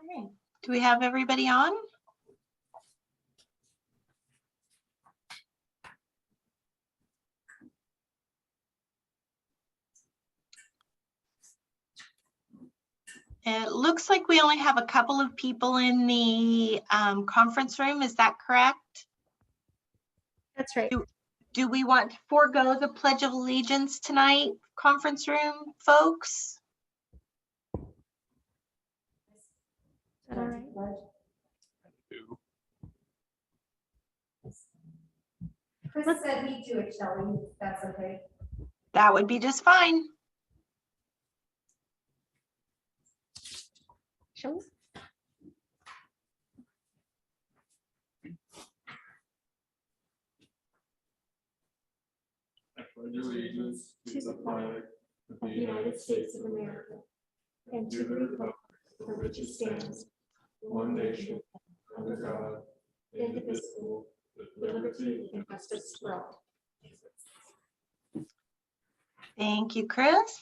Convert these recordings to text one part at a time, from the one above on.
right. Do we have everybody on? It looks like we only have a couple of people in the conference room. Is that correct? That's right. Do we want to forego the Pledge of Allegiance tonight, conference room folks? All right. Chris said we do it, Shelley. That's okay. That would be just fine. Shall we? I pledge allegiance to the flag of Of the United States of America and to the republic for which it stands, one nation, under God, indivisible, with liberty and justice for all. Thank you, Chris.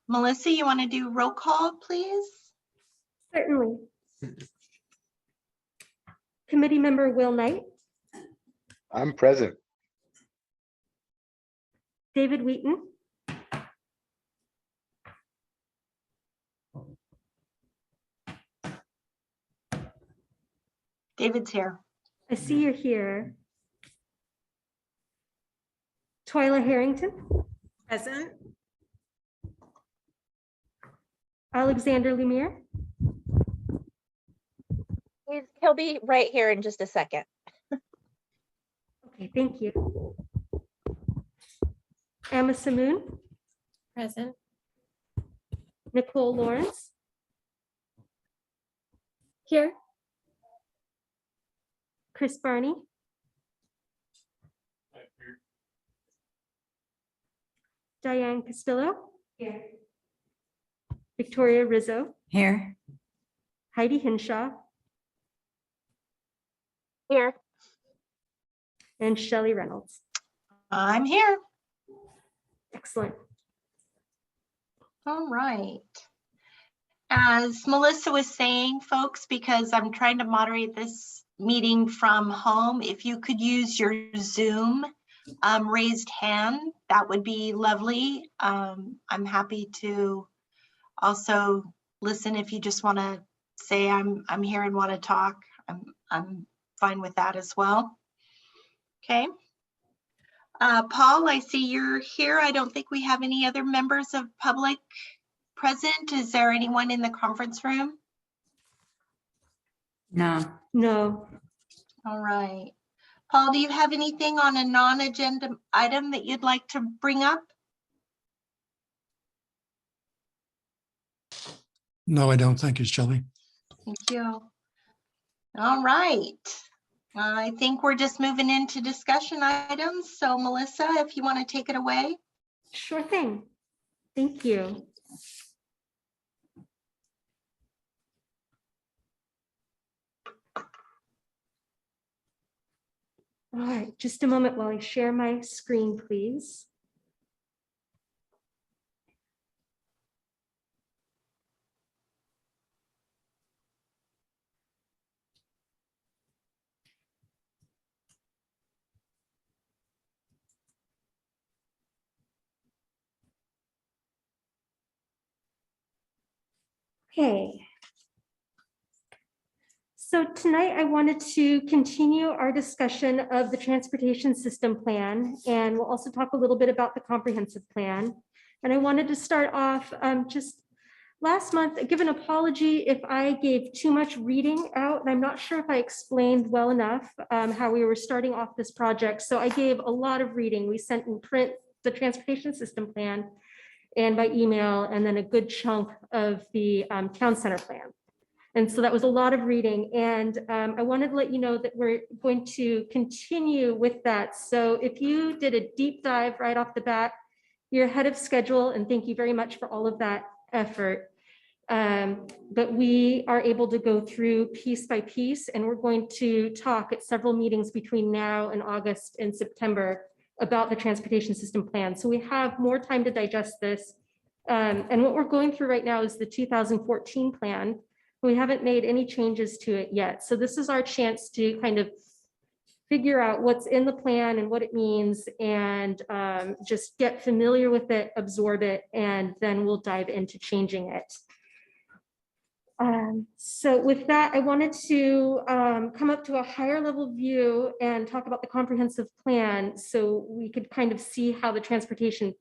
Melissa, you want to do roll call, please? Certainly. Committee member Will Knight, I'm present. David Wheaton, David's here. I see you're here. Twyla Harrington, Present. Alexander Lumiere, He'll be right here in just a second. okay, thank you. Emma Samoon, Present. Nicole Lawrence. Here. Chris Barney, Diane Castillo, Here. Victoria Rizzo, Here. Heidi Hinshaw, Here. and Shelley Reynolds. I'm here. Excellent. All right. As Melissa was saying, folks, because I'm trying to moderate this meeting from home, if you could use your Zoom raised hand, that would be lovely. I'm happy to also listen if you just want to say I'm here and want to talk. I'm fine with that as well. Okay. Paul, I see you're here. I don't think we have any other members of public present. Is there anyone in the conference room? No. No, All right. Paul, do you have anything on a non-agenda item that you'd like to bring up? No, I don't. Thank you, Shelley. Thank you. All right. I think we're just moving into discussion items. So Melissa, if you want to take it away. sure thing. Thank you. All right, just a moment while I share my screen, please. Okay. So tonight I wanted to continue our discussion of the transportation system plan, and we'll also talk a little bit about the comprehensive plan. And I wanted to start off just last month, give an apology if I gave too much reading out, and I'm not sure if I explained well enough how we were starting off this project. So I gave a lot of reading. We sent in print the transportation system plan and by email, and then a good chunk of the town center plan. And so that was a lot of reading. And I wanted to let you know that we're going to continue with that. So if you did a deep dive right off the bat, you're ahead of schedule, and thank you very much for all of that effort. But we are able to go through piece by piece, and we're going to talk at several meetings between now and August and September about the transportation system plan. So we have more time to digest this. And what we're going through right now is the 2014 plan. We haven't made any changes to it yet. So this is our chance to kind of figure out what's in the plan and what it means, and just get familiar with it, absorb it, and then we'll dive into changing it. So with that, I wanted to come up to a higher level view and talk about the comprehensive plan so we could kind of see how the transportation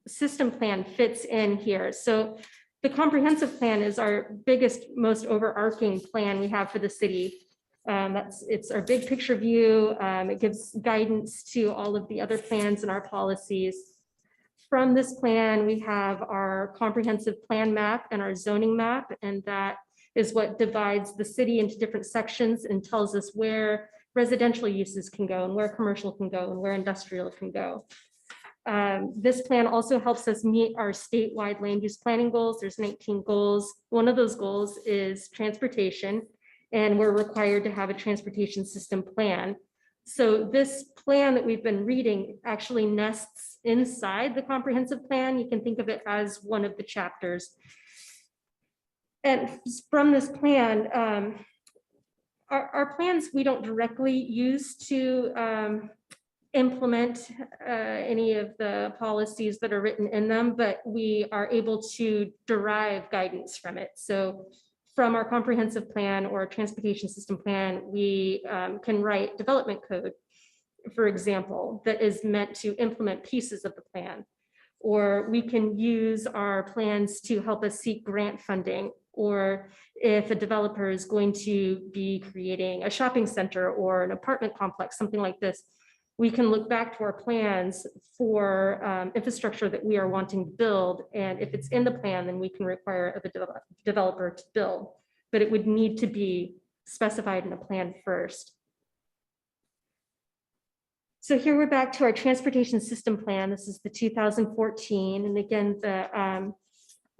system plan fits in here. So the comprehensive plan is our biggest, most overarching plan we have for the city. It's our big picture view. It gives guidance to all of the other plans and our policies. From this plan, we have our comprehensive plan map and our zoning map, and that is what divides the city into different sections and tells us where residential uses can go and where commercial can go and where industrial can go. This plan also helps us meet our statewide land use planning goals. There's 19 goals. One of those goals is transportation, and we're required to have a transportation system plan. So this plan that we've been reading actually nests inside the comprehensive plan. You can think of it as one of the chapters. And from this plan, our plans we don't directly use to implement any of the policies that are written in them, but we are able to derive guidance from it. So from our comprehensive plan or transportation system plan, we can write development code, for example, that is meant to implement pieces of the plan. Or we can use our plans to help us seek grant funding, or if a developer is going to be creating a shopping center or an apartment complex, something like this, we can look back to our plans for infrastructure that we are wanting to build. And if it's in the plan, then we can require of a developer to build, but it would need to be specified in a plan first. So here we're back to our transportation system plan. This is the 2014. And again,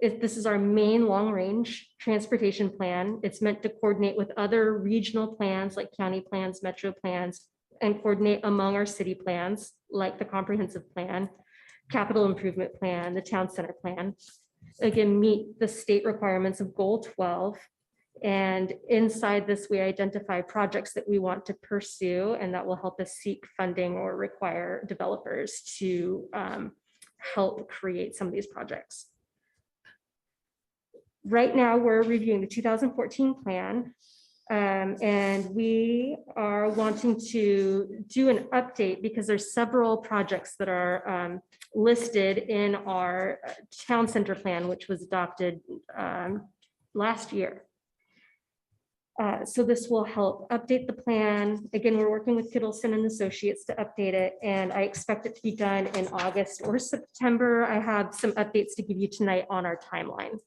this is our main long range transportation plan. It's meant to coordinate with other regional plans like county plans, metro plans, and coordinate among our city plans, like the comprehensive plan, capital improvement plan, the town center plan. Again, meet the state requirements of goal 12. And inside this, we identify projects that we want to pursue, and that will help us seek funding or require developers to help create some of these projects. Right now, we're reviewing the 2014 plan. And we are wanting to do an update because there's several projects that are listed in our town center plan, which was adopted last year. So this will help update the plan. Again, we're working with Kittleson and Associates to update it, and I expect it to be done in August or September. I have some updates to give you tonight on our timeline.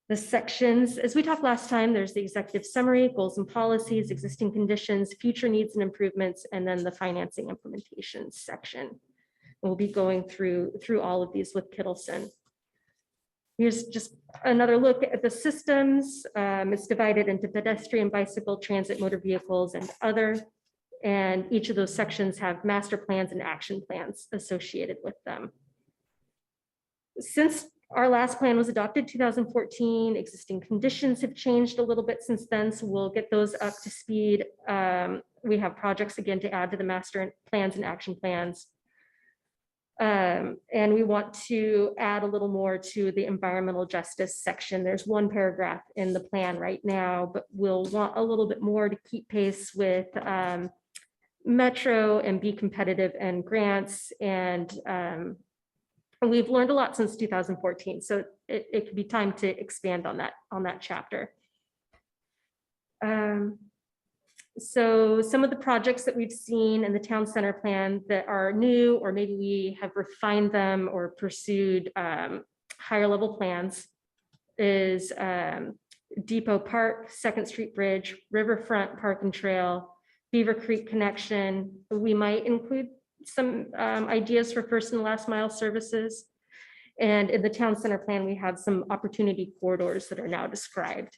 The sections, as we talked last time, there's the executive summary, goals and policies, existing conditions, future needs and improvements, and then the financing implementation section. We'll be going through all of these with Kittleson. Here's just another look at the systems. It's divided into pedestrian, bicycle, transit, motor vehicles, and other. And each of those sections have master plans and action plans associated with them. Since our last plan was adopted 2014, existing conditions have changed a little bit since then, so we'll get those up to speed. We have projects again to add to the master plans and action plans. And we want to add a little more to the environmental justice section. There's one paragraph in the plan right now, but we'll want a little bit more to keep pace with Metro and be competitive and grants. And we've learned a lot since 2014, so it could be time to expand on that chapter. So some of the projects that we've seen in the town center plan that are new, or maybe we have refined them or pursued higher level plans, is Depot Park, 2nd Street Bridge, Riverfront Park and Trail, Beaver Creek Connection. We might include some ideas for first and last mile services. And in the town center plan, we have some opportunity corridors that are now described.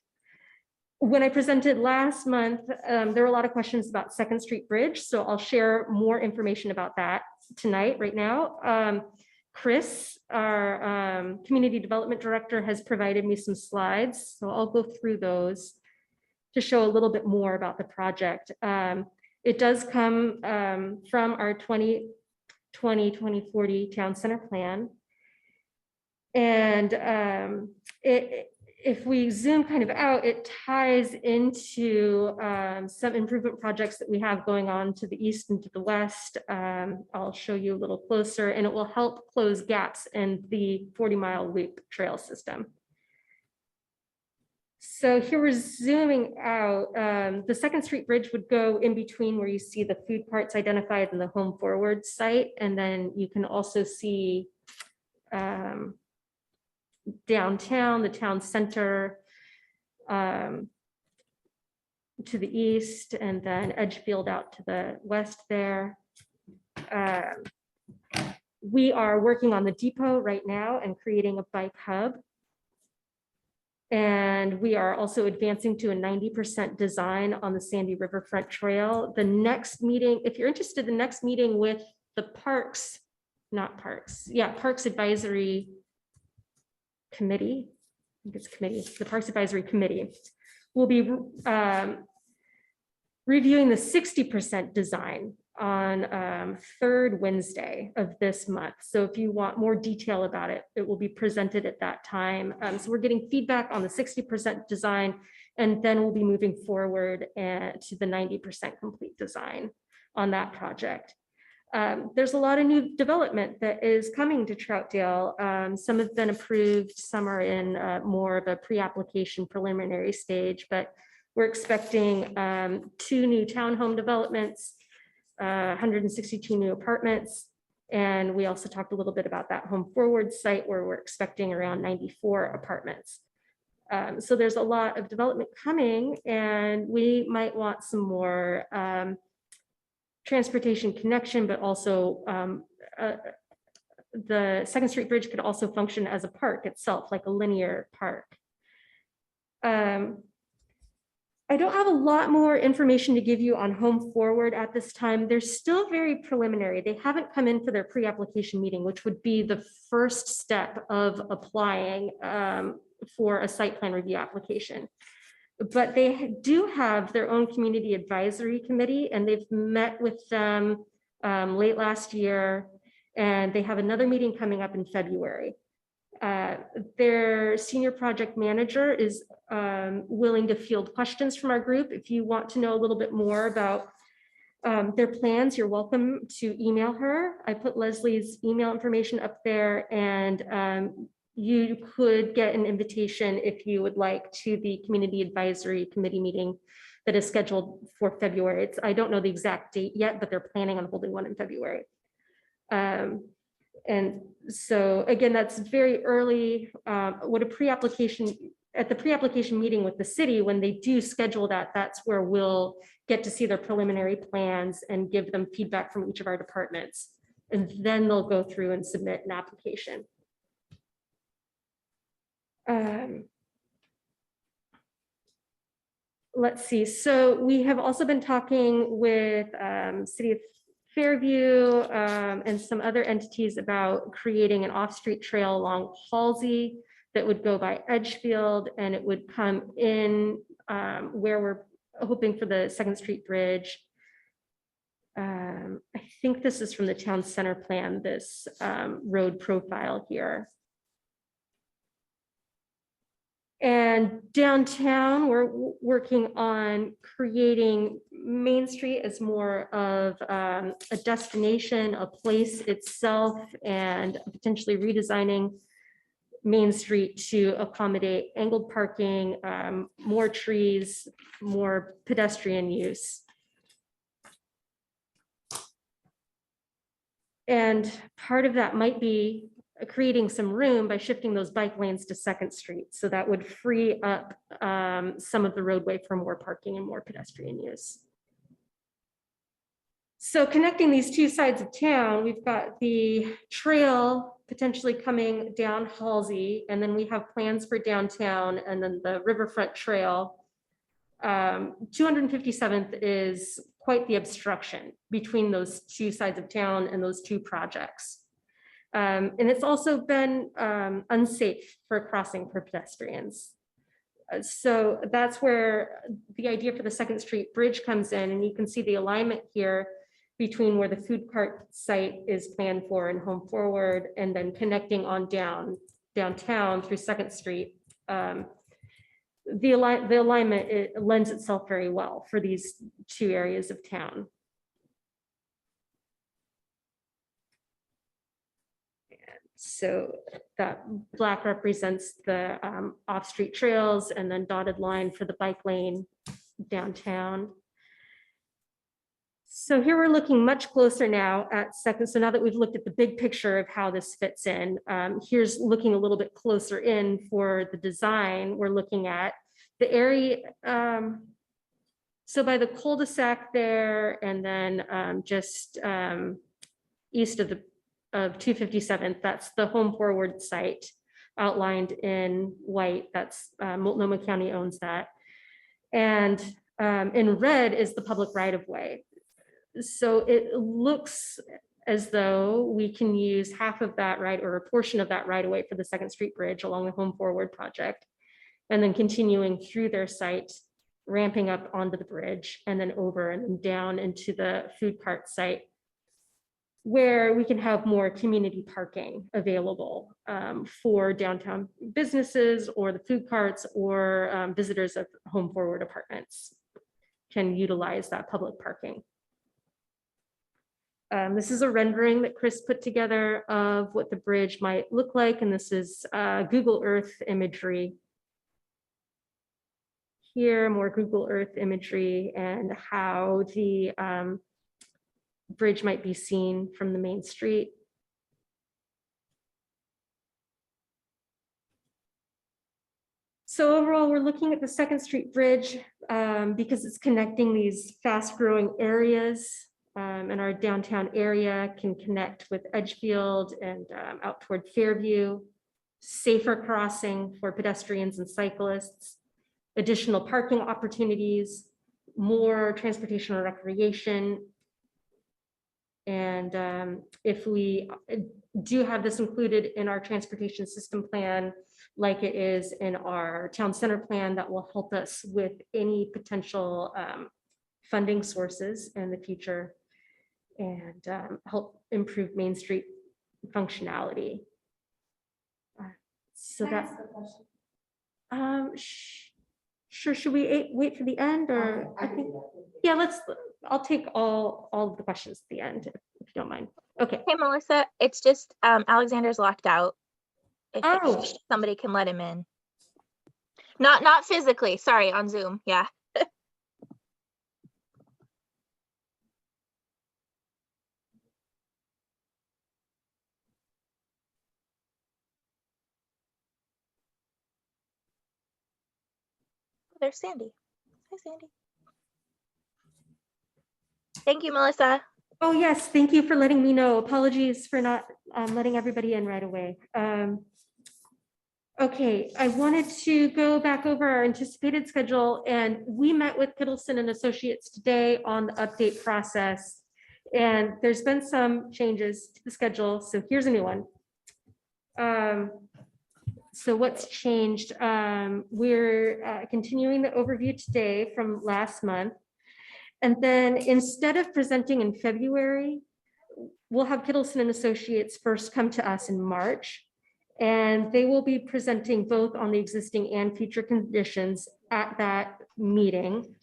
When I presented last month, there were a lot of questions about 2nd Street Bridge, so I'll share more information about that tonight, right now. Chris, our Community Development Director, has provided me some slides, so I'll go through those to show a little bit more about the project. It does come from our 2020-2040 Town Center Plan. And if we zoom kind of out, it ties into some improvement projects that we have going on to the east and to the west. I'll show you a little closer, and it will help close gaps in the 40-mile loop trail system. So here we're zooming out. The 2nd Street Bridge would go in between where you see the food carts identified in the Home Forward site. And then you can also see downtown, the town center to the east, and then Edgefield out to the west there. We are working on the depot right now and creating a bike hub. And we are also advancing to a 90% design on the Sandy Riverfront Trail. The next meeting, if you're interested, the next meeting with the Parks Advisory Committee, I think it's committee, the Parks Advisory Committee, will be reviewing the 60% design on 3rd Wednesday of this month. So if you want more detail about it, it will be presented at that time. So we're getting feedback on the 60% design, and then we'll be moving forward to the 90% complete design on that project. There's a lot of new development that is coming to Troutdale. Some have been approved, some are in more of a pre-application preliminary stage, but we're expecting 2 new townhome developments, 162 new apartments. And we also talked a little bit about that Home Forward site where we're expecting around 94 apartments. So there's a lot of development coming, and we might want some more transportation connection, but also the 2nd Street Bridge could also function as a park itself, like a linear park. I don't have a lot more information to give you on Home Forward at this time. They're still very preliminary. They haven't come in for their pre-application meeting, which would be the first step of applying for a site plan review application. But they do have their own Community Advisory Committee, and they've met with them late last year, and they have another meeting coming up in February. Their senior project manager is willing to field questions from our group. If you want to know a little bit more about their plans, you're welcome to email her. I put Leslie's email information up there, and you could get an invitation if you would like to the Community Advisory Committee meeting that is scheduled for February. I don't know the exact date yet, but they're planning on holding one in February. And so again, that's very early. What a pre-application, at the pre-application meeting with the city, when they do schedule that, that's where we'll get to see their preliminary plans and give them feedback from each of our departments. And then they'll go through and submit an application. Let's see. So we have also been talking with City of Fairview and some other entities about creating an off-street trail along Halsey that would go by Edgefield, and it would come in where we're hoping for the 2nd Street Bridge. I think this is from the town center plan, this road profile here. And downtown, we're working on creating Main Street as more of a destination, a place itself, and potentially redesigning Main Street to accommodate angled parking, more trees, more pedestrian use. And part of that might be creating some room by shifting those bike lanes to 2nd Street. So that would free up some of the roadway for more parking and more pedestrian use. So connecting these 2 sides of town, we've got the trail potentially coming down Halsey, and then we have plans for downtown, and then the Riverfront Trail. 257th is quite the obstruction between those 2 sides of town and those 2 projects. And it's also been unsafe for crossing for pedestrians. So that's where the idea for the Second Street Bridge comes in, and you can see the alignment here between where the food cart site is planned for and Home Forward, and then connecting on downtown through Second Street. The alignment, it lends itself very well for these two areas of town. So that black represents the off-street trails, and then dotted line for the bike lane downtown. So here we're looking much closer now at second. So now that we've looked at the big picture of how this fits in, here's looking a little bit closer in for the design. We're looking at the area. So by the cul-de-sac there, and then just east of 257th, that's the Home Forward site outlined in white. That's Multnomah County owns that. And in red is the public right-of-way. So it looks as though we can use half of that or a portion of that right away for the Second Street Bridge along the Home Forward project, and then continuing through their site, ramping up onto the bridge, and then over and down into the food cart site, where we can have more community parking available for downtown businesses or the food carts, or visitors of Home Forward apartments can utilize that public parking. This is a rendering that Chris put together of what the bridge might look like, and this is Google Earth imagery. Here, more Google Earth imagery and how the bridge might be seen from the main street. So overall, we're looking at the Second Street Bridge because it's connecting these fast-growing areas. And our downtown area can connect with Edgefield and out toward Fairview, safer crossing for pedestrians and cyclists, additional parking opportunities, more transportation or recreation. And if we do have this included in our transportation system plan, like it is in our town center plan, that will help us with any potential funding sources in the future, and help improve Main Street functionality. So Can I that, ask a question? sure. Should we wait for the end, or Okay, I can do that. yeah, I'll take all of the questions at the end, if you don't mind. Okay. Hey, Melissa, it's just Alexander's locked out. Oh. If somebody can let him in. Not physically, sorry, on Zoom. Yeah. There's Sandy. Hi, Sandy. Thank you, Melissa. Oh, yes, thank you for letting me know. Apologies for not letting everybody in right away. Okay, I wanted to go back over our anticipated schedule, and we met with Kittleson and Associates today on the update process. And there's been some changes to the schedule, so here's a new one. So what's changed? We're continuing the overview today from last month. And then instead of presenting in February, we'll have Kittleson and Associates first come to us in March, and they will be presenting both on the existing and future conditions at that meeting.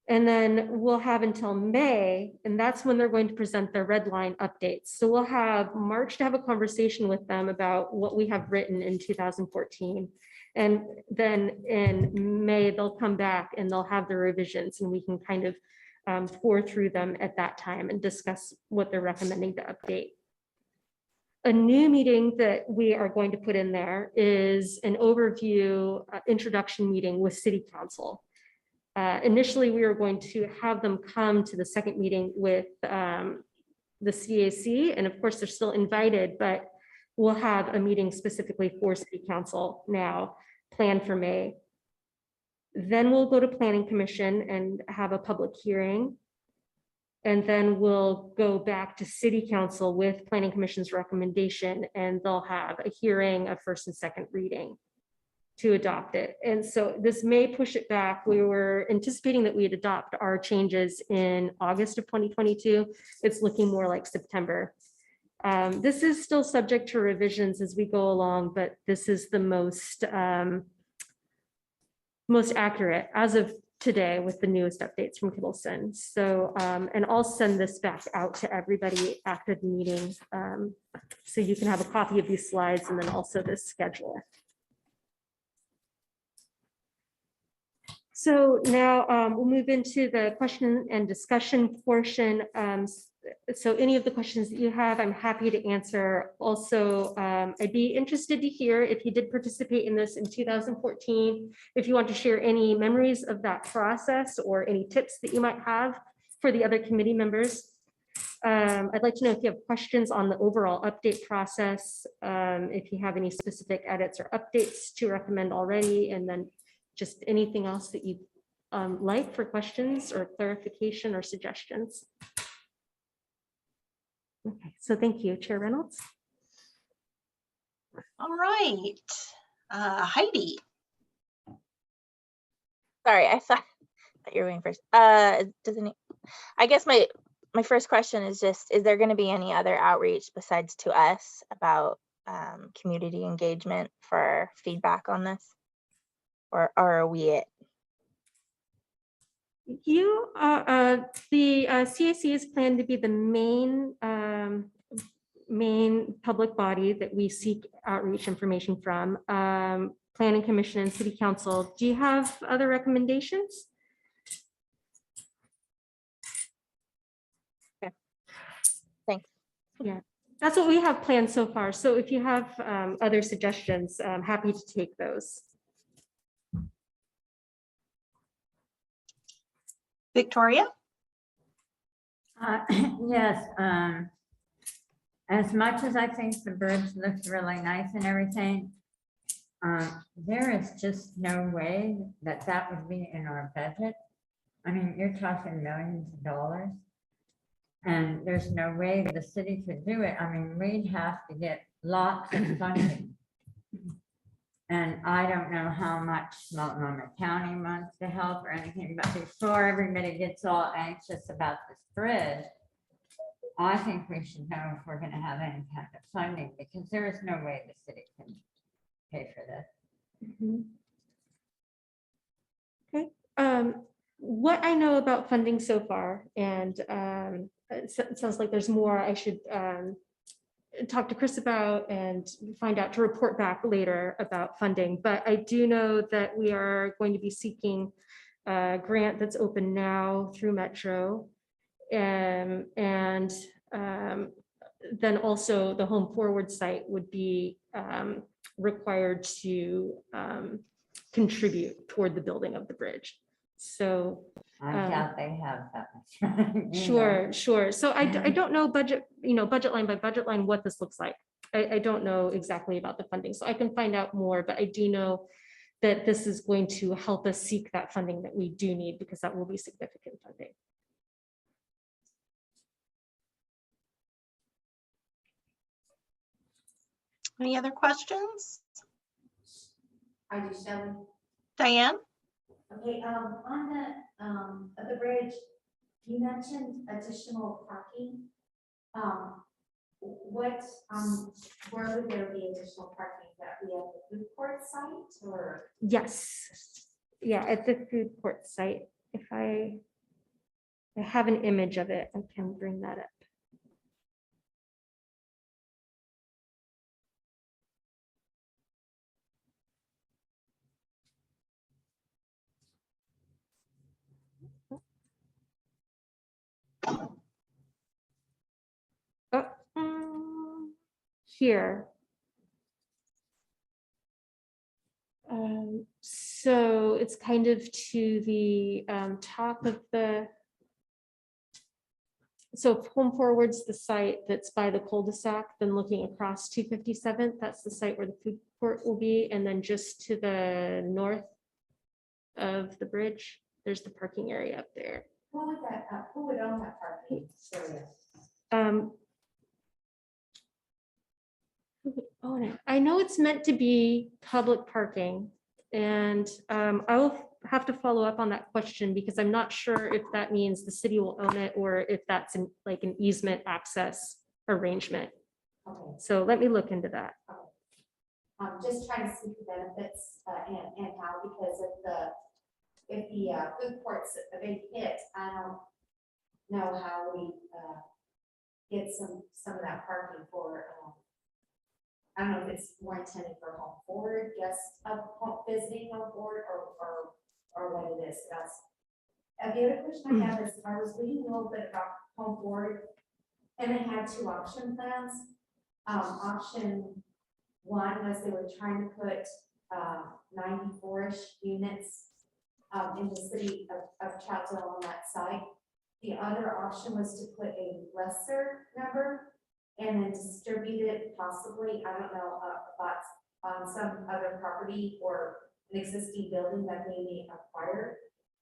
And then we'll have until May, and that's when they're going to present their red line updates. So we'll have March to have a conversation with them about what we have written in 2014. And then in May, they'll come back and they'll have the revisions, and we can kind of pour through them at that time and discuss what they're recommending to update. A new meeting that we are going to put in there is an overview introduction meeting with City Council. Initially, we were going to have them come to the second meeting with the CAC, and of course, they're still invited, but we'll have a meeting specifically for City Council now, planned for May. Then we'll go to Planning Commission and have a public hearing. And then we'll go back to city council with planning commission's recommendation, and they'll have a hearing, a first and second reading to adopt it. And so this may push it back. We were anticipating that we'd adopt our changes in August of 2022. It's looking more like September. This is still subject to revisions as we go along, but this is the most accurate as of today with the newest updates from Kittleson. So, and I'll send this back out to everybody after the meeting. So you can have a copy of these slides and then also this schedule. So now we'll move into the question and discussion portion. So any of the questions that you have, I'm happy to answer. Also, I'd be interested to hear if you did participate in this in 2014, if you want to share any memories of that process or any tips that you might have for the other committee members. I'd like to know if you have questions on the overall update process, if you have any specific edits or updates to recommend already, and then just anything else that you like for questions or clarification or suggestions. Okay, so thank you, Chair Reynolds. All right, Heidi. Sorry, I thought you were going first. I guess my first question is just, is there going to be any other outreach besides to us about community engagement for feedback on this? Or are we it? You, the CAC is planned to be the main public body that we seek outreach information from. Planning Commission and City Council. Do you have other recommendations? Okay. Thanks. Yeah, that's what we have planned so far. So if you have other suggestions, I'm happy to take those. Victoria? Yes, as much as I think the bridge looks really nice and everything, there is just no way that that would be in our budget. I mean, you're talking millions of dollars, and there's no way the city could do it. I mean, we'd have to get lots of funding. And I don't know how much Multnomah County wants to help or anything, but before everybody gets all anxious about this bridge, I think we should know if we're going to have any kind of funding, because there is no way the city can pay for this. Okay. What I know about funding so far, and it sounds like there's more I should talk to Chris about and find out to report back later about funding. But I do know that we are going to be seeking a grant that's open now through Metro. And then also the Home Forward site would be required to contribute toward the building of the bridge. So I doubt they have that much. Sure. So I don't know budget line by budget line what this looks like. I don't know exactly about the funding, so I can find out more, but I do know that this is going to help us seek that funding that we do need, because that will be significant funding. Any other questions? I do, Shelley. Diane? Okay, on the bridge, you mentioned additional parking. Where would there be additional parking? That we have the food court site, or? Yes, yeah, at the food court site. If I have an image of it, I can bring that up. Here. So it's kind of to the top of the, so if Home Forward's the site that's by the cul-de-sac, then looking across 257th, that's the site where the food court will be. And then just to the north of the bridge, there's the parking area up there. who would own that parking area? Who would own it? I know it's meant to be public parking, and I will have to follow up on that question because I'm not sure if that means the city will own it or if that's like an easement access arrangement. Okay, So let me look into that. just trying to see the benefits, and how, because if the food court's a big hit, I don't know how we, get some of that parking for, I don't know if it's more intended for home forward, guests of home visiting on board, or what it is. That's the other question I have is I was reading a little bit about home forward, and they had two option plans. Option one was they were trying to put 94-ish units in the city of Troutdale on that site. The other option was to put a lesser number and then distribute it possibly, I don't know, thoughts on some other property or an existing building that they may acquire.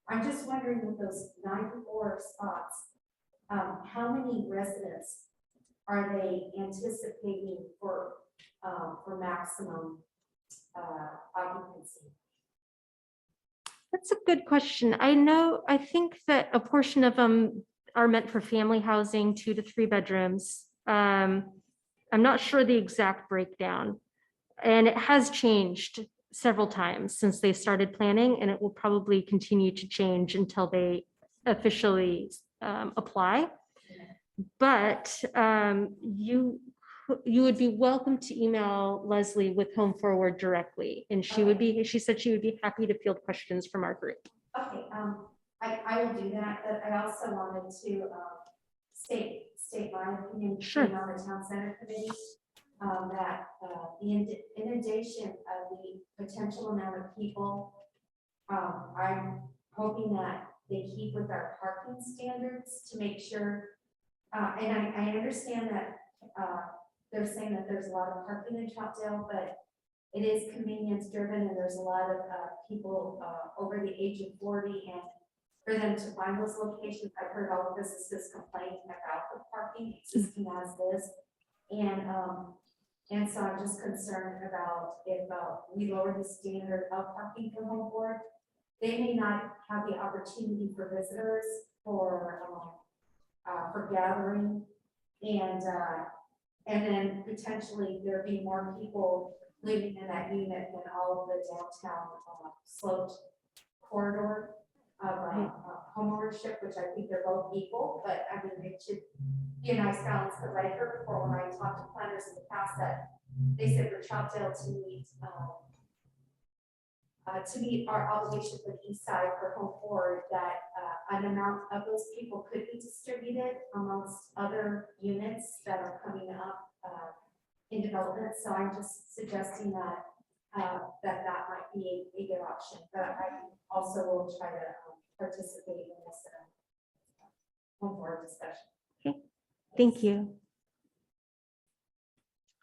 I'm just wondering with those 94 spots, how many residents are they anticipating for maximum occupancy? That's a good question. I think that a portion of them are meant for family housing, 2 to 3 bedrooms. I'm not sure the exact breakdown. And it has changed several times since they started planning, and it will probably continue to change until they officially apply. But you would be welcome to email Leslie with Home Forward directly, and she said she would be happy to field questions from our group. Okay, I will do that, but I also wanted to state my opinion. Sure. Being on the town center committee, that the inundation of the potential amount of people, I'm hoping that they keep with our parking standards to make sure, and I understand that they're saying that there's a lot of parking in Troutdale, but it is convenience driven, and there's a lot of people over the age of 40, and for them to find those locations, I've heard all of businesses complaining about the parking existing as is, and so I'm just concerned about if we lower the standard of parking for home board, they may not have the opportunity for visitors for gathering, and then potentially there be more people living in that unit than all of the downtown sloped corridor of homeownership, which I think they're both equal, but I mean, it should be a nice balance, because I heard before when I talked to planners in the past that they said for Troutdale to meet our obligation for the east side for home forward, that an amount of those people could be distributed amongst other units that are coming up in development. So I'm just suggesting that that might be a good option, but I also will try to participate in this home forward discussion. Okay, thank you.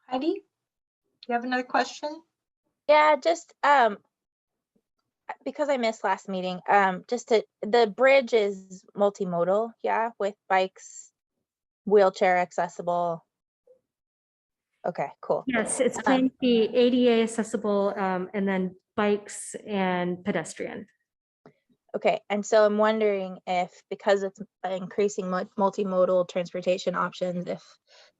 Heidi, do you have another question? Yeah, just because I missed last meeting, the bridge is multimodal, yeah, with bikes, wheelchair accessible. Okay, cool. Yes, it's going to be ADA accessible, and then bikes and pedestrian. Okay, and so I'm wondering if, because it's increasing multimodal transportation options, if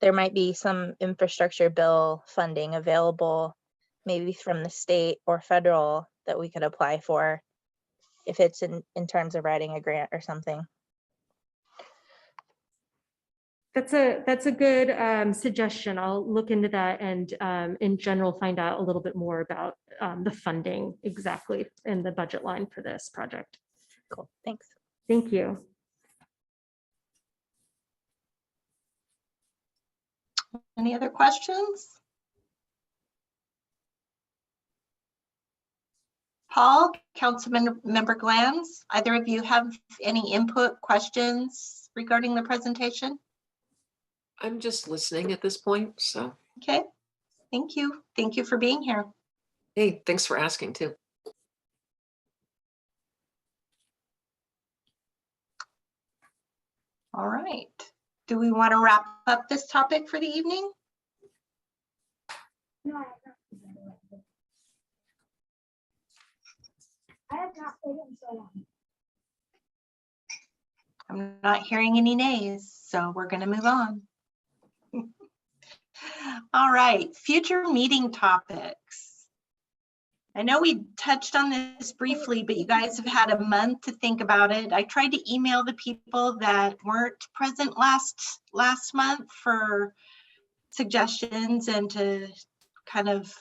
there might be some infrastructure bill funding available, maybe from the state or federal, that we could apply for, if it's in terms of writing a grant or something. That's a good suggestion. I'll look into that and in general find out a little bit more about the funding exactly in the budget line for this project. Cool, thanks. Thank you. Any other questions? Paul, Councilmember Glanz, either of you have any input, questions regarding the presentation? I'm just listening at this point, so. Okay, thank you. Thank you for being here. Hey, thanks for asking too. All right. Do we want to wrap up this topic for the evening? I have not played in so long. I'm not hearing any nays, so we're going to move on. All right, future meeting topics. I know we touched on this briefly, but you guys have had a month to think about it. I tried to email the people that weren't present last month for suggestions and to kind of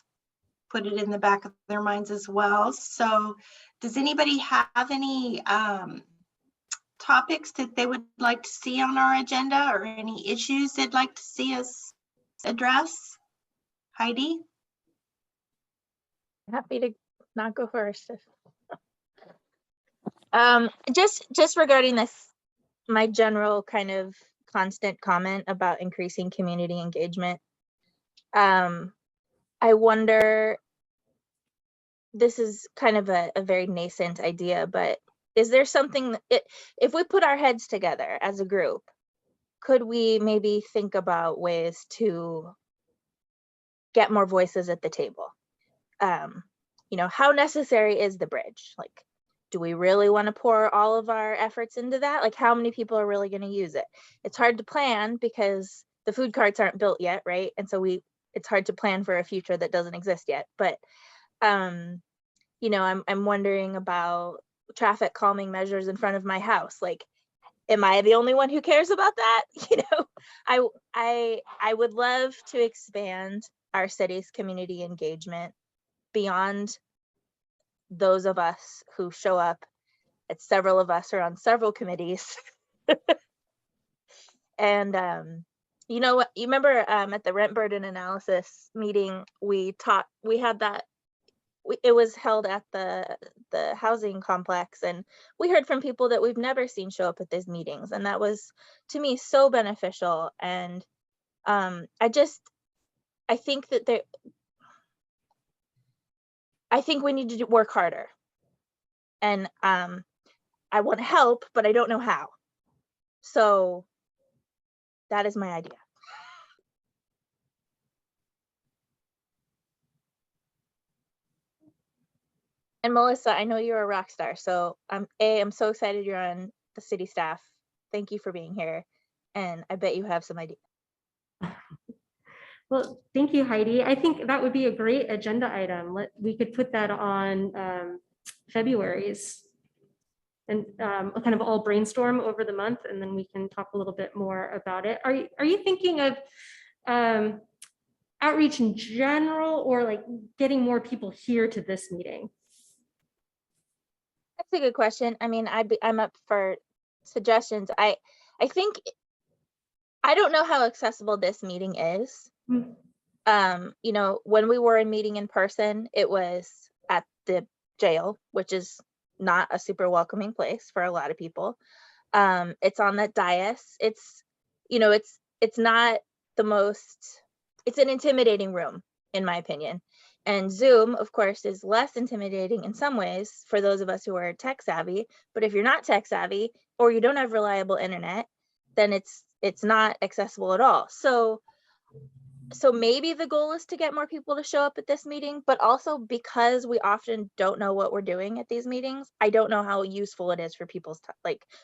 put it in the back of their minds as well. So does anybody have any topics that they would like to see on our agenda or any issues they'd like to see us address? Heidi? Happy to not go first. Just regarding this, my general kind of constant comment about increasing community engagement. I wonder, this is kind of a very nascent idea, but is there something, if we put our heads together as a group, could we maybe think about ways to get more voices at the table? You know, how necessary is the bridge? Like, do we really want to pour all of our efforts into that? Like, how many people are really going to use it? It's hard to plan because the food carts aren't built yet, right? And so it's hard to plan for a future that doesn't exist yet. But you know, I'm wondering about traffic calming measures in front of my house. Like, am I the only one who cares about that? You know, I would love to expand our city's community engagement beyond those of us who show up. It's several of us are on several committees. And you know what, you remember at the rent burden analysis meeting, it was held at the housing complex, and we heard from people that we've never seen show up at these meetings, and that was, to me, so beneficial. And I think we need to work harder, and I want to help, but I don't know how. So that is my idea. And Melissa, I know you're a rock star, so I'm so excited you're on the city staff. Thank you for being here, and I bet you have some ideas. Well, thank you, Heidi. I think that would be a great agenda item. We could put that on February's and kind of all brainstorm over the month, and then we can talk a little bit more about it. Are you thinking of outreach in general, or like getting more people here to this meeting? That's a good question. I mean, I'm up for suggestions. I think, I don't know how accessible this meeting is. You know, when we were in meeting in person, it was at the jail, which is not a super welcoming place for a lot of people. It's on that dais. It's, you know, it's not the most, it's an intimidating room, in my opinion. And Zoom, of course, is less intimidating in some ways for those of us who are tech savvy. But if you're not tech savvy, or you don't have reliable internet, then it's not accessible at all. So maybe the goal is to get more people to show up at this meeting, but also because we often don't know what we're doing at these meetings, I don't know how useful it is for people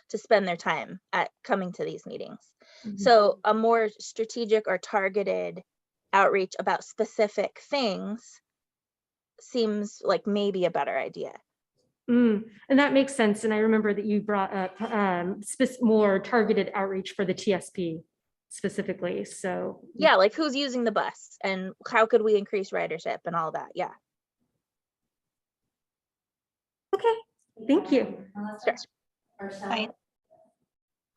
to spend their time at coming to these meetings. So a more strategic or targeted outreach about specific things seems like maybe a better idea. And that makes sense. And I remember that you brought up more targeted outreach for the TSP specifically. So yeah, like who's using the bus and how could we increase ridership and all that. Yeah. Okay, thank you. Melissa? Sure. Or Shelley?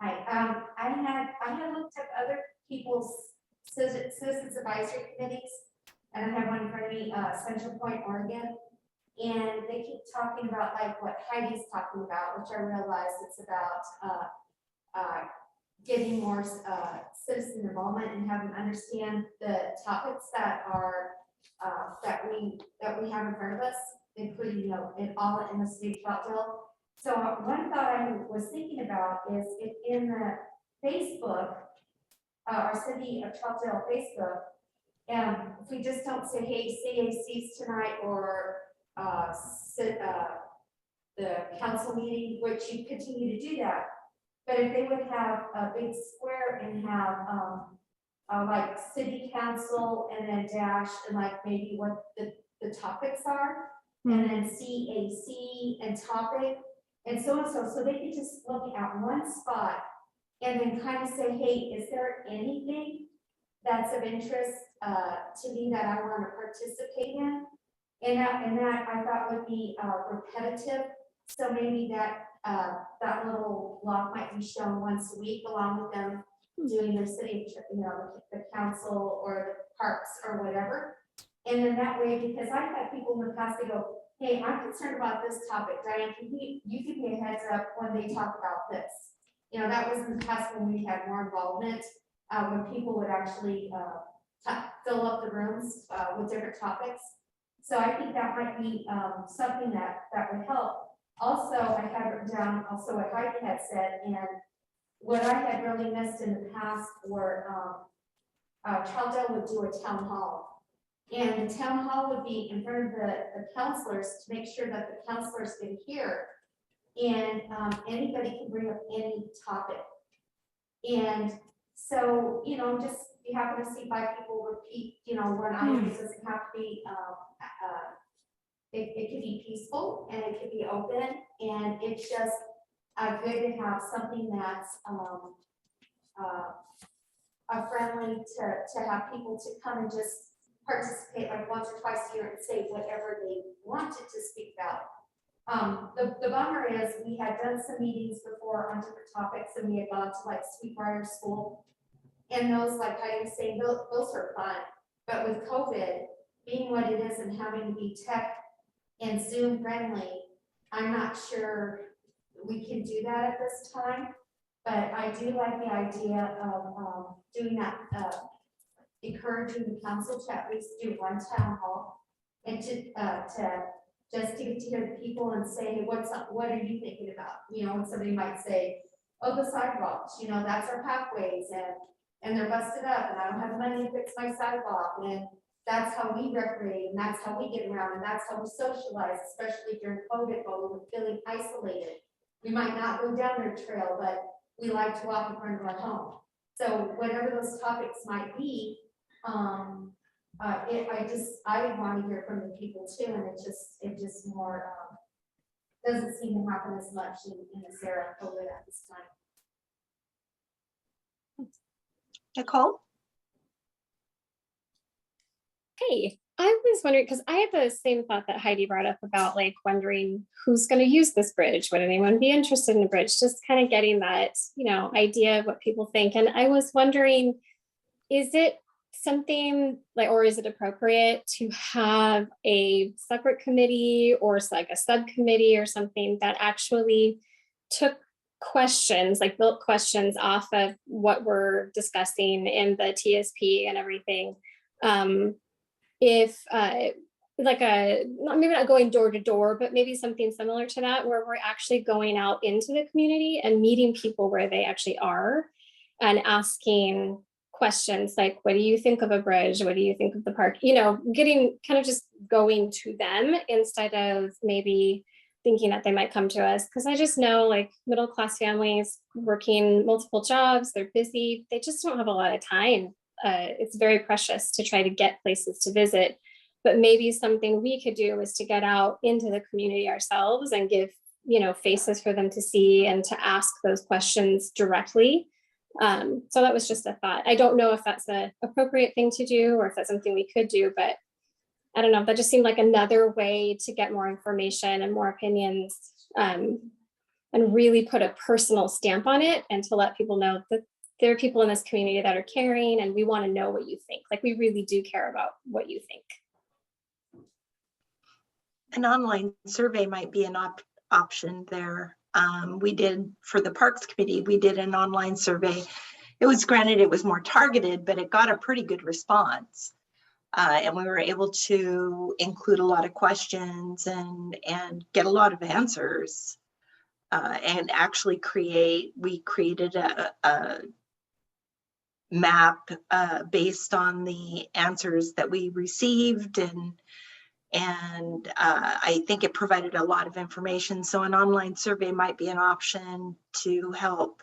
Hi, I had looked up other people's citizens advisory committees, and I have one in front of me, Central Point, Oregon. And they keep talking about like what Heidi's talking about, which I realize it's about getting more citizen involvement and having them understand the topics that are that we have in front of us, including, you know, all in the city of Troutdale. So one thought I was thinking about is if in Facebook, our city of Troutdale Facebook, if we just don't say, hey, CAC's tonight, or the council meeting, which you continue to do that. But if they would have a big square and have like city council and then dash and like maybe what the topics are, and then CAC and topic and so and so, so they could just look at one spot and then kind of say, hey, is there anything that's of interest to me that I want to participate in? And that I thought would be repetitive. So maybe that that little block might be shown once a week, along with them doing their city, the council or the parks or whatever. And then that way, because I've had people in the past, they go, hey, I'm concerned about this topic. Diane, you give me a heads up when they talk about this. That was in the past when we had more involvement, when people would actually fill up the rooms with different topics. So I think that might be something that would help. Also, I had written down also what Heidi had said, and what I had really missed in the past were Troutdale would do a town hall. And the town hall would be in front of the counselors to make sure that the counselors can hear. And anybody can bring up any topic. And so, just you happen to see 5 people repeat, one item, it doesn't have to be, it could be peaceful and it could be open, and it's just good to have something that's friendly to have people to come and just participate like once or twice a year and say whatever they wanted to speak about. The bummer is we had done some meetings before on different topics, and we had gone to like Sweetbriar School, and those, like I was saying, those are fun. But with COVID being what it is and having to be tech and Zoom friendly, I'm not sure we can do that at this time. But I do like the idea of doing that, encouraging the council to at least do one town hall, and to just to get to hear the people and say, hey, what are you thinking about? And somebody might say, oh, the sidewalks, that's our pathways, and they're busted up, and I don't have the money to fix my sidewalk, and that's how we recreate, and that's how we get around, and that's how we socialize, especially during COVID, while we were feeling isolated. We might not go down their trail, but we like to walk in front of our home. So whatever those topics might be, I want to hear from the people too, and it just more doesn't seem to happen as much in this era of COVID at this time. Nicole? Hey, I was wondering, because I had the same thought that Heidi brought up about like wondering who's going to use this bridge. Would anyone be interested in the bridge? Just kind of getting that, idea of what people think. And I was wondering, is it something like, or is it appropriate to have a separate committee or like a subcommittee or something that actually took questions, like built questions off of what we're discussing in the TSP and everything? If like maybe not going door to door, but maybe something similar to that, where we're actually going out into the community and meeting people where they actually are and asking questions like, what do you think of a bridge? What do you think of the park? Getting kind of just going to them instead of maybe thinking that they might come to us. Because I just know like middle-class families working multiple jobs, they're busy, they just don't have a lot of time. It's very precious to try to get places to visit, but maybe something we could do is to get out into the community ourselves and give, faces for them to see and to ask those questions directly. So that was just a thought. I don't know if that's the appropriate thing to do or if that's something we could do, but I don't know. That just seemed like another way to get more information and more opinions, and really put a personal stamp on it, and to let people know that there are people in this community that are caring, and we want to know what you think. Like, we really do care about what you think. An online survey might be an option there. We did, for the Parks Committee, we did an online survey. It was more targeted, but it got a pretty good response. And we were able to include a lot of questions and get a lot of answers. and actually we created a map based on the answers that we received, and I think it provided a lot of information. So an online survey might be an option to help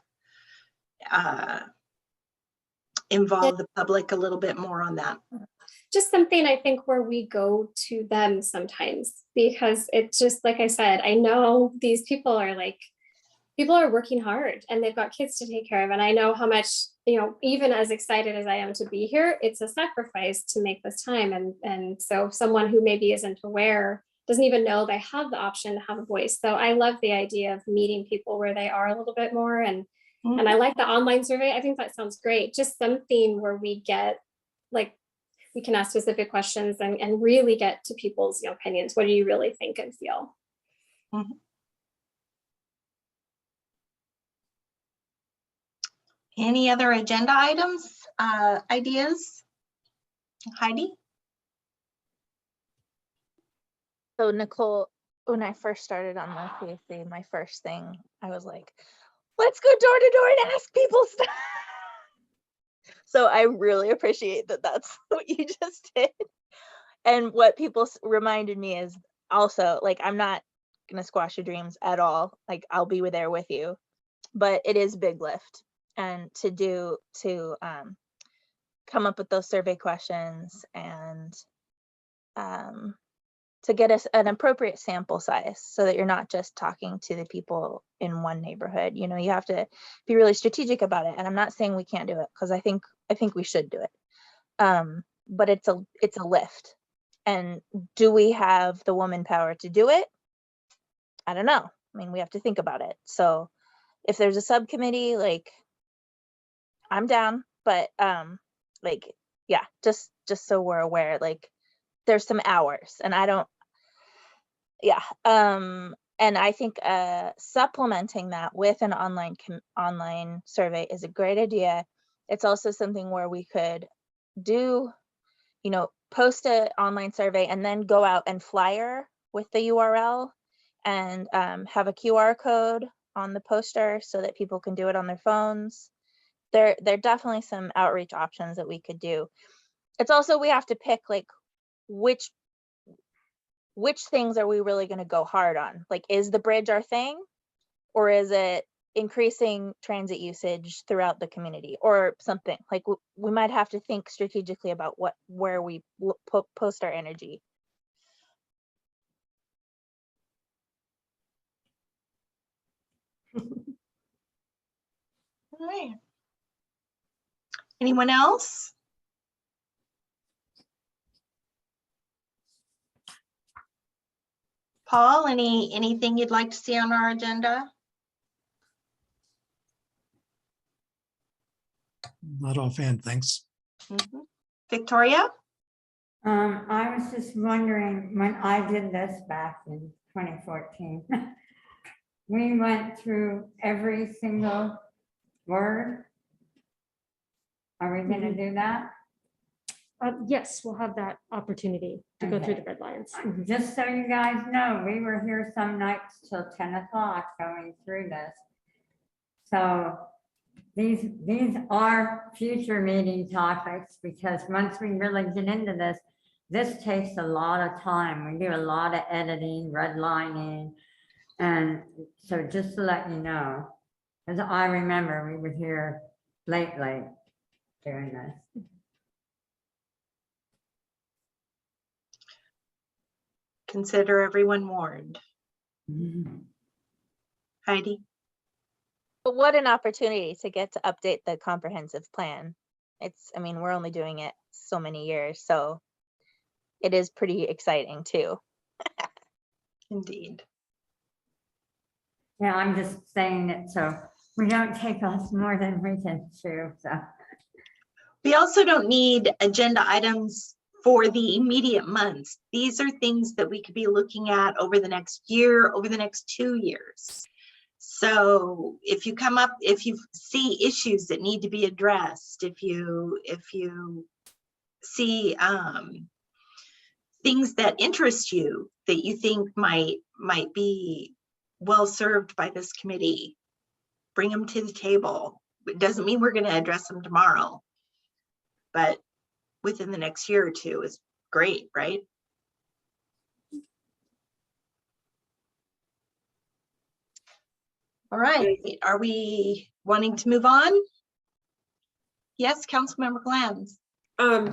involve the public a little bit more on that. Just something I think where we go to them sometimes, because it's just, like I said, I know these people are working hard and they've got kids to take care of. And I know how much, even as excited as I am to be here, it's a sacrifice to make this time. And so someone who maybe isn't aware, doesn't even know they have the option to have a voice. So I love the idea of meeting people where they are a little bit more. And I like the online survey. I think that sounds great. Just something where we get, we can ask specific questions and really get to people's opinions. What do you really think and feel? Mhm. Any other agenda items, ideas? Heidi? So Nicole, when I first started on the CAC, my first thing, I was like, let's go door to door and ask people stuff. So I really appreciate that that's what you just did. And what people reminded me is also, like, I'm not gonna squash your dreams at all. Like, I'll be there with you, but it is a big lift. And to come up with those survey questions and to get us an appropriate sample size so that you're not just talking to the people in one neighborhood. You have to be really strategic about it. And I'm not saying we can't do it, because I think we should do it. But it's a lift. And do we have the woman power to do it? I don't know. I mean, we have to think about it. So if there's a subcommittee, I'm down, but yeah, just so we're aware, there's some hours, and and I think supplementing that with an online survey is a great idea. It's also something where we could do, post an online survey and then go out and flyer with the URL and have a QR code on the poster so that people can do it on their phones. There are definitely some outreach options that we could do. It's also, we have to pick which things are we really going to go hard on? Is the bridge our thing, or is it increasing transit usage throughout the community or something? We might have to think strategically about where we post our energy. All right. Anyone else? Paul, anything you'd like to see on our agenda? Not offhand, thanks. Victoria? I was just wondering, when I did this back in 2014, we went through every single word. Are we gonna do that? Yes, we'll have that opportunity to go through the Okay. red lines. Just so you guys know, we were here some nights till 10 o'clock going through this. So these are future meeting topics, because once we really get into this takes a lot of time. We do a lot of editing, redlining. And so just to let you know, as I remember, we were here late doing this. Consider everyone warned. Heidi? But what an opportunity to get to update the comprehensive plan. We're only doing it so many years, so it is pretty exciting too. Indeed. Yeah, I'm just saying it so we don't take us more than we can chew, so. We also don't need agenda items for the immediate months. These are things that we could be looking at over the next year, over the next 2 years. So if you see issues that need to be addressed, if you see things that interest you that you think might be well served by this committee. Bring them to the table. It doesn't mean we're going to address them tomorrow, but within the next year or two is great, right? All right, are we wanting to move on? Yes, Councilmember Glantz.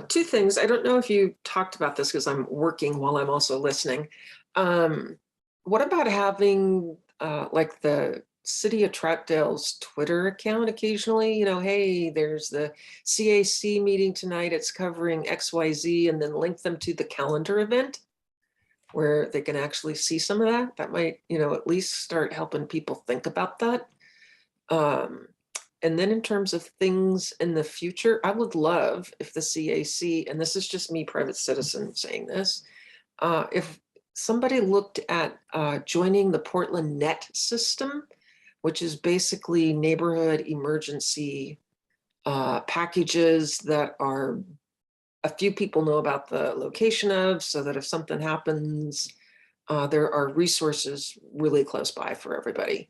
Two things. I don't know if you talked about this because I'm working while I'm also listening. What about having like the City of Troutdale's Twitter account occasionally? You know, hey, there's the CAC meeting tonight. It's covering XYZ, and then link them to the calendar event where they can actually see some of that. That might, you know, at least start helping people think about that. And then in terms of things in the future, I would love if the CAC, and this is just me, private citizen saying this, if somebody looked at joining the Portland Net system, which is basically neighborhood emergency packages that are a few people know about the location of, so that if something happens, there are resources really close by for everybody.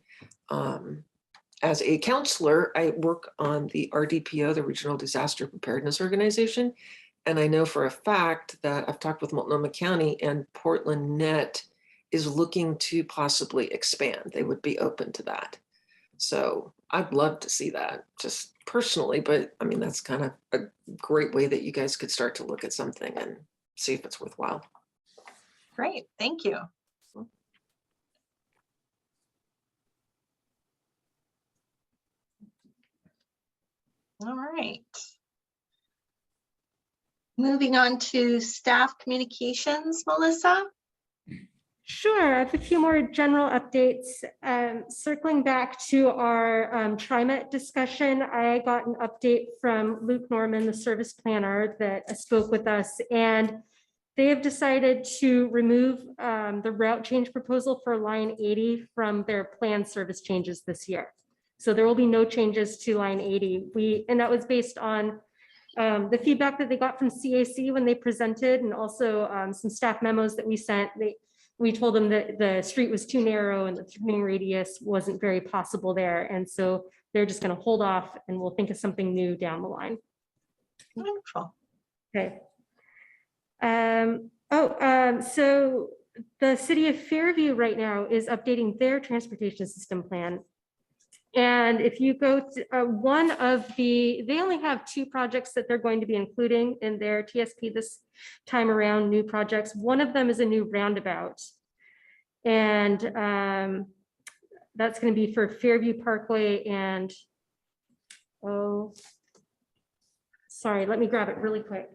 As a counselor, I work on the RDPO, the Regional Disaster Preparedness Organization. And I know for a fact that I've talked with Multnomah County, and Portland Net is looking to possibly expand. They would be open to that. So I'd love to see that just personally, but I mean, that's kind of a great way that you guys could start to look at something and see if it's worthwhile. Great, thank you. All right. Moving on to staff communications, Melissa. Sure, I have a few more general updates. Circling back to our TriMet discussion, I got an update from Luke Norman, the service planner that spoke with us, and they have decided to remove the route change proposal for line 80 from their planned service changes this year. So there will be no changes to line 80. And that was based on the feedback that they got from CAC when they presented, and also some staff memos that we sent. We told them that the street was too narrow and the turning radius wasn't very possible there. And so they're just going to hold off, and we'll think of something new down the line. Wonderful. Okay. So the city of Fairview right now is updating their transportation system plan. And if you go to they only have 2 projects that they're going to be including in their TSP this time around, new projects. One of them is a new roundabout. And that's going to be for Fairview Parkway and, oh, sorry, let me grab it really quick.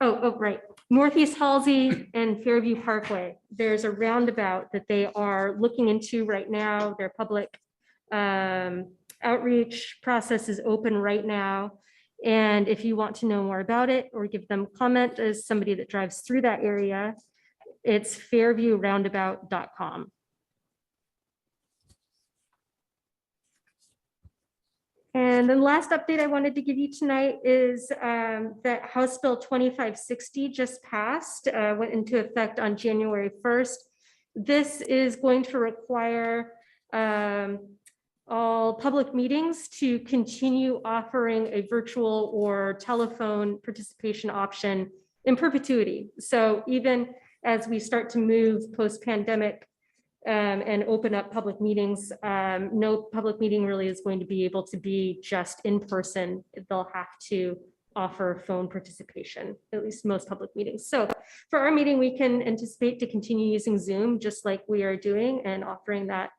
Oh, right. Northeast Halsey and Fairview Parkway. There's a roundabout that they are looking into right now. Their public outreach process is open right now. And if you want to know more about it or give them comment as somebody that drives through that area, it's fairviewroundabout.com. And then the last update I wanted to give you tonight is that House Bill 2560 just passed, went into effect on January 1st. This is going to require all public meetings to continue offering a virtual or telephone participation option in perpetuity. So even as we start to move post-pandemic and open up public meetings, no public meeting really is going to be able to be just in person. They'll have to offer phone participation, at least most public meetings. So for our meeting, we can anticipate to continue using Zoom just like we are doing, and offering that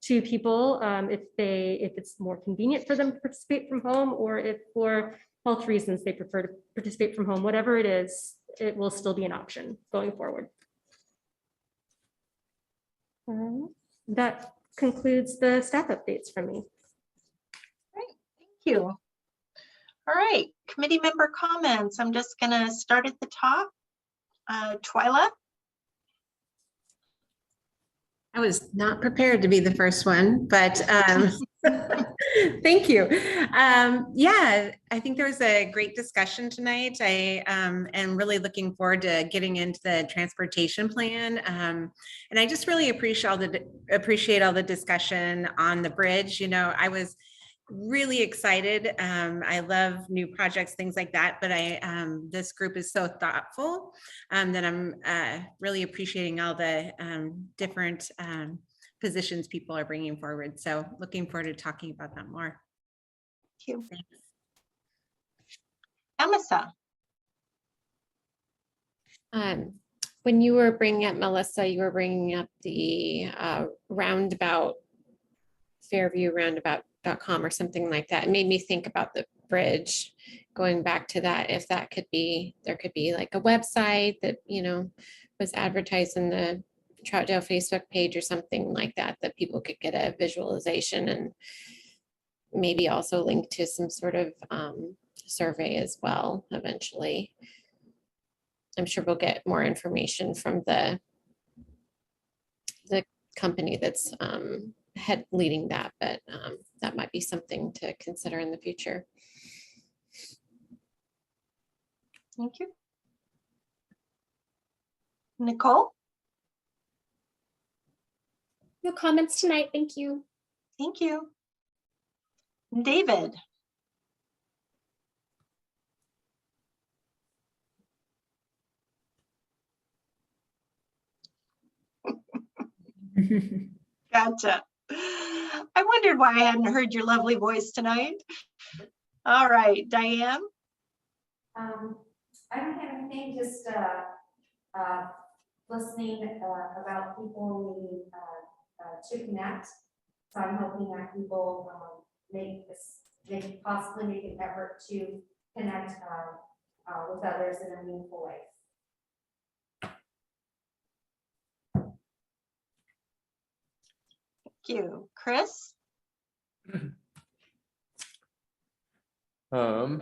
to people if it's more convenient for them to participate from home, or if for health reasons they prefer to participate from home. Whatever it is, it will still be an option going forward. That concludes the staff updates from me. Great, thank you. All right, committee member comments. I'm just gonna start at the top. Twyla. I was not prepared to be the first one, but thank you. Yeah, I think there was a great discussion tonight. I am really looking forward to getting into the transportation plan. And I just really appreciate all the discussion on the bridge. You know, I was really excited. I love new projects, things like that, but this group is so thoughtful that I'm really appreciating all the different positions people are bringing forward. So looking forward to talking about that more. Thank you. Thanks. Emisa. When you were bringing up, Melissa, you were bringing up the roundabout, fairviewroundabout.com or something like that. It made me think about the bridge, going back to that, if that could be, there could be like a website that, you know, was advertised in the Troutdale Facebook page or something like that, that people could get a visualization, and maybe also link to some sort of survey as well eventually. I'm sure we'll get more information from the company that's leading that, but that might be something to consider in the future. Thank you. Nicole? No comments tonight. Thank you. Thank you. David? Gotcha. I wondered why I hadn't heard your lovely voice tonight. All right, Diane? I don't have anything, just listening about people needing to connect. So I'm hoping that people possibly make an effort to connect with others in a meaningful way. Thank you. Chris? Well,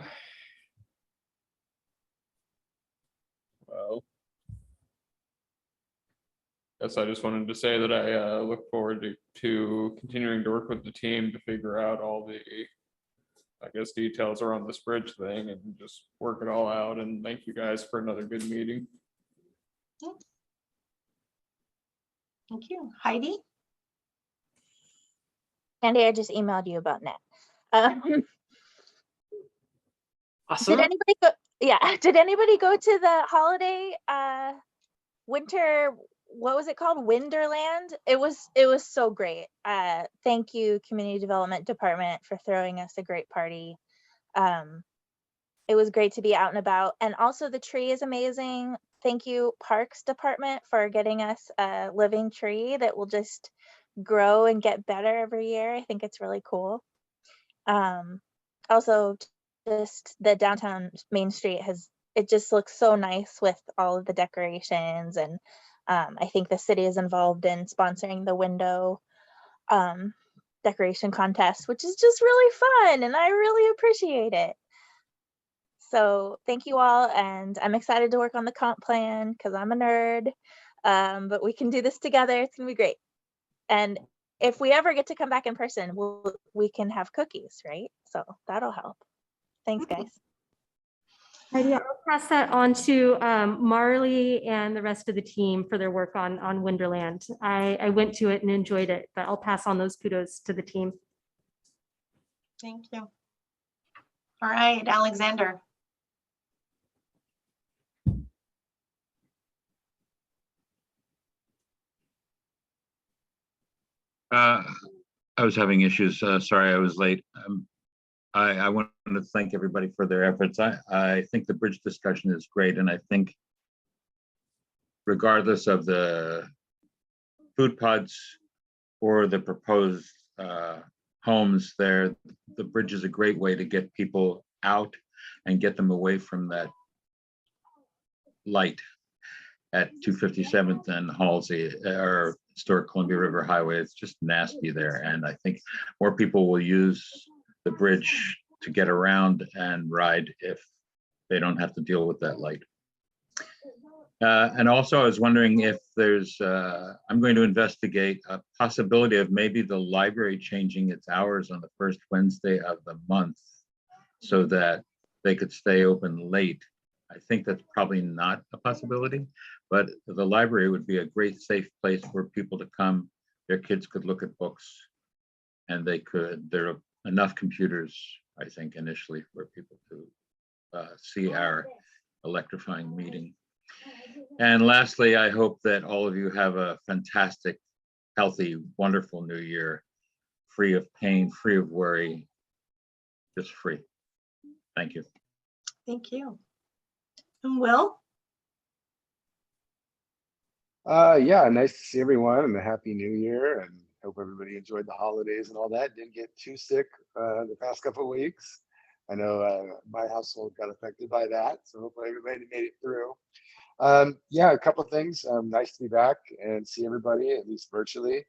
guess I just wanted to say that I look forward to continuing to work with the team to figure out all the, I guess, details around this bridge thing and just work it all out. And thank you guys for another good meeting. Thank you. Heidi? Andy, I just emailed you about net. Awesome. Did anybody go? Yeah. Did anybody go to the holiday winter? What was it called? Winterland. It was so great. Thank you, Community Development Department, for throwing us a great party. It was great to be out and about, and also the tree is amazing. Thank you, Parks Department, for getting us a living tree that will just grow and get better every year. I think it's really cool. Also, just the downtown Main Street it just looks so nice with all of the decorations, and I think the city is involved in sponsoring the window decoration contest, which is just really fun, and I really appreciate it. So thank you all, and I'm excited to work on the comp plan because I'm a nerd, but we can do this together. It's gonna be great. And if we ever get to come back in person, we can have cookies, right? So that'll help. Thanks, guys. Heidi, I'll pass that on to Marley and the rest of the team for their work on Winterland. I went to it and enjoyed it, but I'll pass on those kudos to the team. Thank you. All right, Alexander. I was having issues. Sorry, I was late. I wanted to thank everybody for their efforts. I think the bridge discussion is great, and I think regardless of the food pods or the proposed homes there, the bridge is a great way to get people out and get them away from that light at 257th and Halsey or historic Columbia River Highway. It's just nasty there. And I think more people will use the bridge to get around and ride if they don't have to deal with that light. And also I was wondering if there's, I'm going to investigate a possibility of maybe the library changing its hours on the first Wednesday of the month so that they could stay open late. I think that's probably not a possibility, but the library would be a great safe place for people to come. Their kids could look at books and there are enough computers, I think, initially for people to see our electrifying meeting. And lastly, I hope that all of you have a fantastic, healthy, wonderful new year, free of pain, free of worry, just free. Thank you. Thank you. And Will? Yeah, nice to see everyone and a happy new year, and hope everybody enjoyed the holidays and all that. Didn't get too sick the past couple of weeks. I know my household got affected by that, so hopefully everybody made it through. Yeah, a couple of things. Nice to be back and see everybody, at least virtually.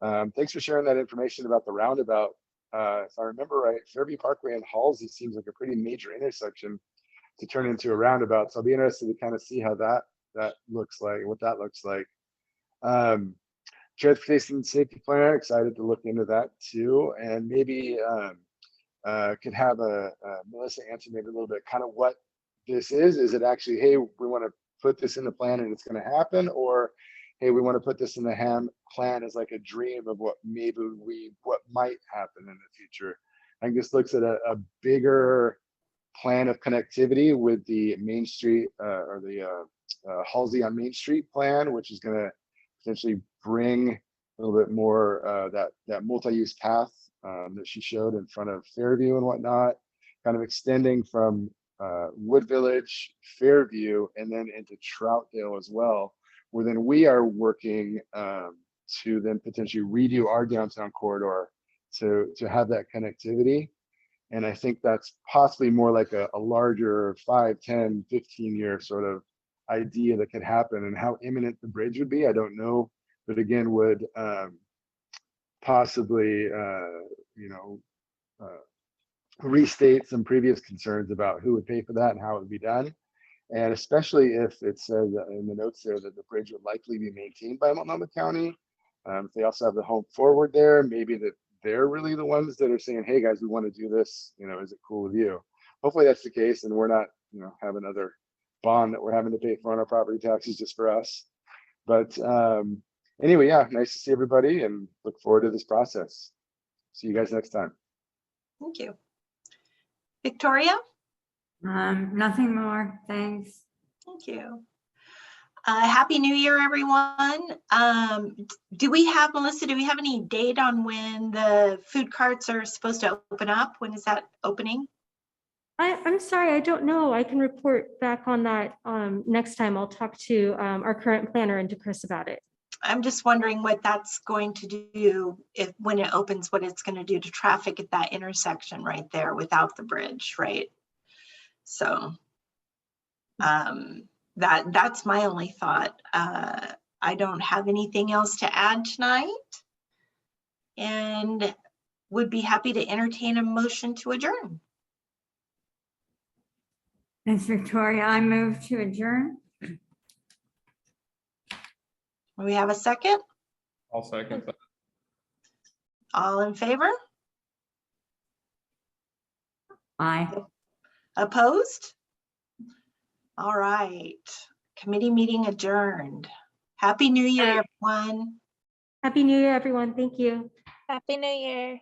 Thanks for sharing that information about the roundabout. If I remember right, Fairview Parkway and Halsey seems like a pretty major intersection to turn into a roundabout. So I'll be interested to kind of see how that looks like, what that looks like. Transportation safety plan, excited to look into that too. And maybe could have Melissa answer maybe a little bit kind of what this is. Is it actually, hey, we want to put this in the plan and it's going to happen, or hey, we want to put this in the plan as like a dream of what might happen in the future. I think this looks at a bigger plan of connectivity with the Main Street or the Halsey on Main Street plan, which is going to potentially bring a little bit more that multi-use path that she showed in front of Fairview and whatnot, kind of extending from Wood Village, Fairview, and then into Troutdale as well, where then we are working to then potentially redo our downtown corridor to have that connectivity. And I think that's possibly more like a larger 5, 10, 15-year sort of idea that could happen. And how imminent the bridge would be, I don't know, but again, would possibly restate some previous concerns about who would pay for that and how it would be done. And especially if it says in the notes there that the bridge would likely be maintained by Multnomah County. If they also have the home forward there, maybe that they're really the ones that are saying, hey guys, we want to do this, is it cool with you? Hopefully that's the case, and we're not, have another bond that we're having to pay for on our property taxes just for us. But anyway, yeah, nice to see everybody and look forward to this process. See you guys next time. Thank you. Victoria? Nothing more, thanks. Thank you. Happy New Year, everyone. Melissa, do we have any date on when the food carts are supposed to open up? When is that opening? I'm sorry, I don't know. I can report back on that next time. I'll talk to our current planner and to Chris about it. I'm just wondering what that's going to do when it opens, what it's going to do to traffic at that intersection right there without the bridge, right? So that's my only thought. I don't have anything else to add tonight, and would be happy to entertain a motion to adjourn. Thanks, Victoria. I move to adjourn. We have a second? I'll second that. All in favor? Aye. Opposed? All right. Committee meeting adjourned. Happy New Year, everyone. Happy New Year, everyone. Thank you. Happy New Year.